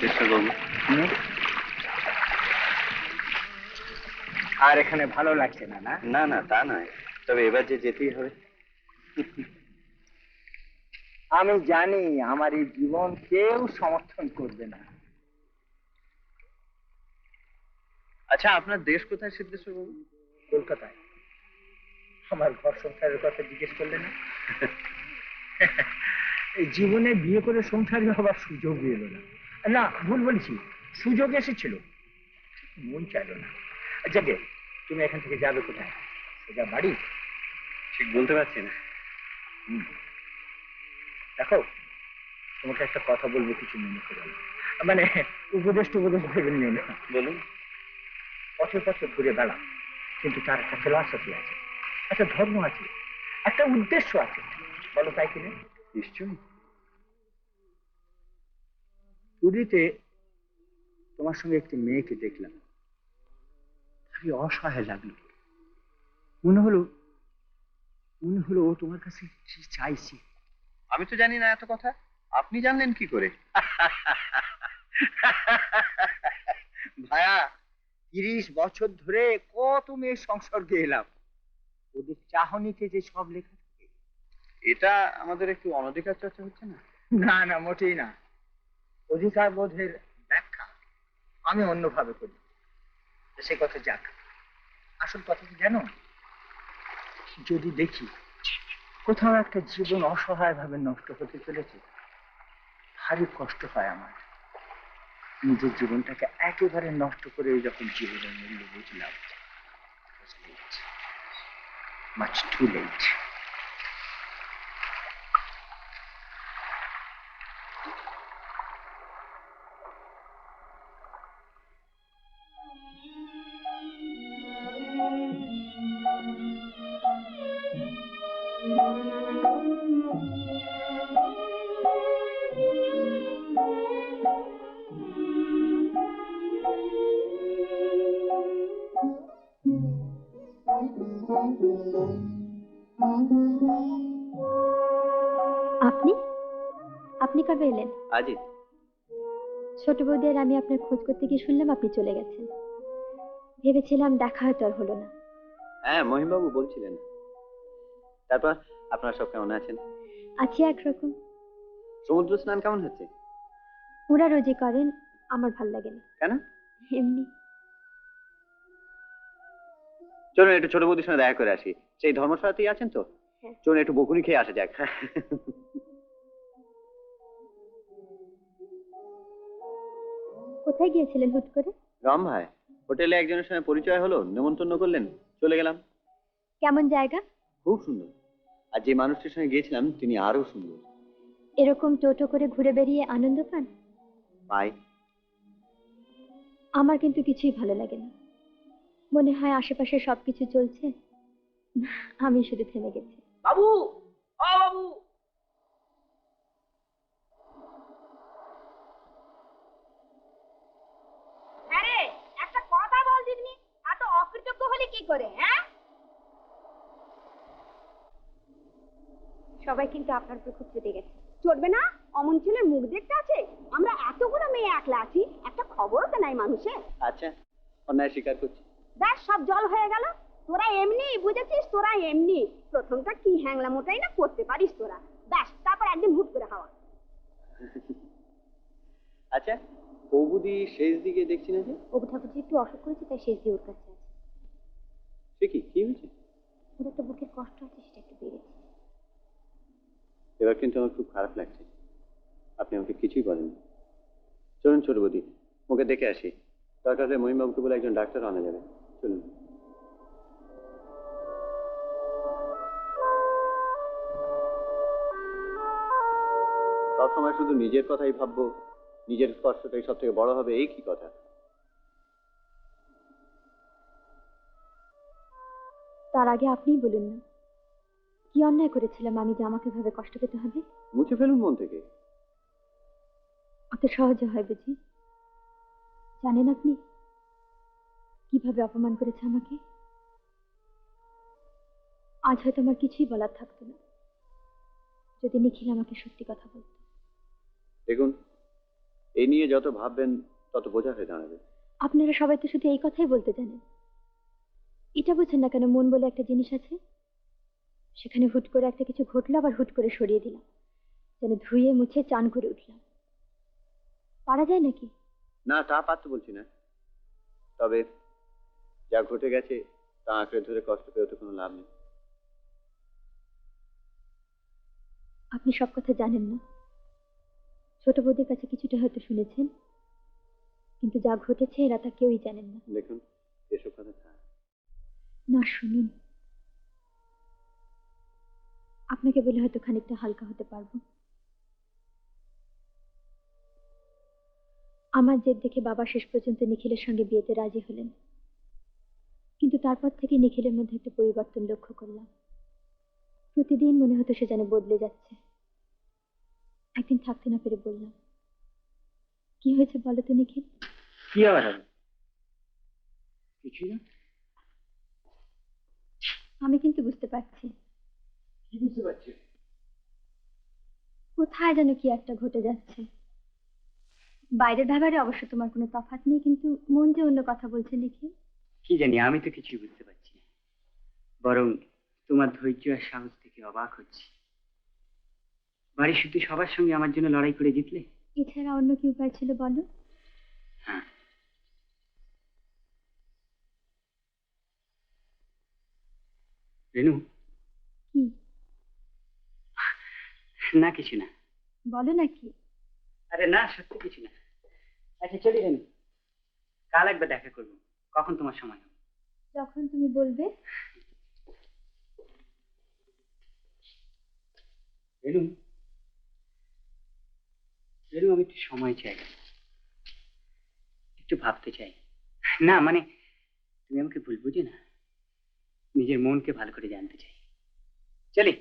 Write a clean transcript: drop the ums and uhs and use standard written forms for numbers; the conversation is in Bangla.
চেষ্টা করবো। আর এখানে ভালো লাগছে না? না না না, তা নয়, তবে এবার যে যেতেই হবে। আমি জানি আমার এই জীবন কেউ সমর্থন করবে না। আচ্ছা, আপনার দেশ কোথায় সিদ্ধেশ্বর বাবু? কলকাতায়। আমার ঘর সংসারের কথা জিজ্ঞেস করলে না? এই জীবনে বিয়ে করে সংসারী হবার সুযোগ এলো না। না, ভুল বলেছি, সুযোগ এসেছিল, মন চাইলো না। যাকে, তুমি এখান থেকে যাবে কোথায়? সোজা বাড়ি? ঠিক বলতে পারছি না। দেখো, তোমাকে একটা কথা বলবো, কিছু মনে করো না। মানে উপদেশ ভেবে নিও না। বলুন। পথে পথে ঘুরে বেড়া, কিন্তু তার একটা ফিলসফি আছে, একটা ধর্ম আছে, একটা উদ্দেশ্য আছে। বলো তাই কিনা? নিশ্চয়ই। পুরীতে তোমার সঙ্গে একটি মেয়েকে দেখলাম, ভারী অসহায় লাগলো। মনে হলো ও তোমার কাছে কি চাইছে। আমি তো জানি না এত কথা, আপনি জানলেন কি করে? ভায়া, 30 বছর ধরে কত মেয়ের সংসর্গে এলাম, ওদের চাহনিতে যে সব লেখা থাকে। এটা আমাদের একটু অনধিকার চর্চা হচ্ছে না? না না, মোটেই না। অধিকার বোধের ব্যাখ্যা আমি অন্যভাবে করি। সে কথা যাক, আসল কথা কি জানো? যদি দেখি কোথাও একটা জীবন অসহায় ভাবে নষ্ট হতে চলেছে, ভারী কষ্ট হয় আমার। নিজের জীবনটাকে একেবারে নষ্ট করে যখন জীবনের মূল্য বুঝলাম, মাচ টু লেট। আপনি আপনি কবে এলেন? আজই। ছোট বৌদি আর আমি আপনার খোঁজ করতে গিয়ে শুনলাম আপনি চলে গেছেন। ভেবেছিলাম দেখা হয়তো আর হলো না। হ্যাঁ, মহিমবাবু বলছিলেন। তারপর আপনারা সব কেমন আছেন? আছি একরকম। সমুদ্র স্নান কেমন হচ্ছে? ওরা রোজই করেন, আমার ভাল লাগে না। কেন? এমনি। চলুন একটু ছোট বৌদির সঙ্গে দেখা করে আসি। সেই ধর্মশালাতেই আছেন তো? হ্যাঁ। চলুন একটু বকুনি খেয়ে আসা যাক। কোথায় গিয়েছিলেন হুট করে? রাম ভাই, হোটেলে একজনের সঙ্গে পরিচয় হলো, নেমন্তন্ন করলেন, চলে গেলাম। কেমন জায়গা? খুব সুন্দর। আর যে মানুষটির সঙ্গে গিয়েছিলাম তিনি আরো সুন্দর। এরকম টোটো করে ঘুরে বেরিয়ে আনন্দ পান? পাই। আমার কিন্তু কিছুই ভালো লাগে না। মনে হয় আশেপাশে সবকিছু চলছে, আমি শুধু থেমে গেছি। বাবু, ও বাবু। আরে একটা কথা বলছিস, এত অকৃতজ্ঞ হলে কি করে? হ্যাঁ, সবাই কিন্তু আপনার উপর খুব চেটে গেছে। চলবে না, অমন ছেলের মুখ দেখতে আছে? আমরা এতগুলো মেয়ে একলা আছি, একটা খবরও তো নাই মানুষের। আচ্ছা, অন্যায় স্বীকার করছি। ব্যাস, সব জল হয়ে গেল। তোরা এমনি বুঝেছিস, তোরা এমনি। প্রথমটা কি হ্যাংলা মোটাই না করতে পারিস তোরা, ব্যাস তারপর একদিন হুট করে হাওয়া। আচ্ছা, কৌবুদি শেষ দিকে দেখছি না যে? অবু ঠাকুরজি একটু অসুখ করেছে, তাই শেষ দিয়ে ওর কাছে আছে। সে কি হয়েছে? ওর একটা বুকের কষ্ট আছে, সেটা একটু বেড়েছে। এবার কিন্তু আমার খুব খারাপ লাগছে, আপনি আমাকে কিছুই বলেননি। চলুন ছোট বৌদি, ওকে দেখে আসি। দরকার হলে মহিমবাবুকে বলে একজন ডাক্তার আনা যাবে। চলুন। সবসময় শুধু নিজের কথাই ভাববো, নিজের কষ্টটাই সব থেকে বড় হবে, এই কি কথা? তার আগে আপনিই বলুন না, কি অন্যায় করেছিলাম আমি যে আমাকে ভাবে কষ্ট পেতে হবে? মুছে ফেলুন মন থেকে। অত সহজে হয় বুঝি? জানেন আপনি কিভাবে অপমান করেছে আমাকে? আজ হয়তো আমার কিছুই বলার থাকতো না যদি নিখিল আমাকে সত্যি কথা বলতো। দেখুন, এই নিয়ে যত ভাববেন তত বোঝা হয়ে দাঁড়াবে। আপনারা সবাই তো শুধু এই কথাই বলতে জানেন। এটা বোঝেন না কেন মন বলে একটা জিনিস আছে, সেখানে হুট করে একটা কিছু ঘটলো আবার হুট করে সরিয়ে দিলাম, যেন ধুয়ে মুছে চান করে উঠলাম। পারা যায় নাকি? না, তা পারতে বলছি না, তবে যা ঘটে গেছে তা আঁকড়ে ধরে কষ্ট পেয়ে তো কোনো লাভ নেই। আপনি সব কথা জানেন না। ছোট বৌদির কাছে কিছুটা হয়তো শুনেছেন, কিন্তু যা ঘটেছে এরা তা কেউই জানেন না। দেখুন, এসব কথা থাক। না, শুনুন, আপনাকে বলে হয়তো খানিকটা হালকা হতে পারবো। আমার জেদ দেখে বাবা শেষ পর্যন্ত নিখিলের সঙ্গে বিয়েতে রাজি হলেন, কিন্তু তারপর থেকে নিখিলের মধ্যে একটা পরিবর্তন লক্ষ্য করলাম। প্রতিদিন মনে হতো সে যেন বদলে যাচ্ছে। একদিন থাকতে না পেরে বললাম, কি হয়েছে বলো তো নিখিল? কি আবার হবে? কিছু না। আমি কিন্তু বুঝতে পারছি কি বুঝতে পারছি? কোথায় যেন কি একটা ঘটে যাচ্ছে। বাইরের ব্যাপারে অবশ্য তোমার কোনো তফাৎ নেই, কিন্তু মন যে অন্য কথা বলছে নিখিল। কি জানি, আমি তো কিছুই বুঝতে পারছি না। বরং তোমার ধৈর্য আর সাহস থেকে অবাক হচ্ছি। বাড়ি শুধু সবার সঙ্গে আমার জন্য লড়াই করে জিতলে। এছাড়া অন্য কি উপায় ছিল বলো? হ্যাঁ, রেনু। কি? না, কিছু না। বলো নাকি? আরে না, সত্যি কিছু না। আচ্ছা চলি রেনু, কাল একবার দেখা করবো। কখন তোমার সময় হবে? যখন তুমি বলবে। রেনু, রেনু, আমি একটু সময় চাই, একটু ভাবতে চাই। না মানে, তুমি আমাকে ভুল বুঝে না, নিজের মনকে ভালো করে জানতে চাই। চলি।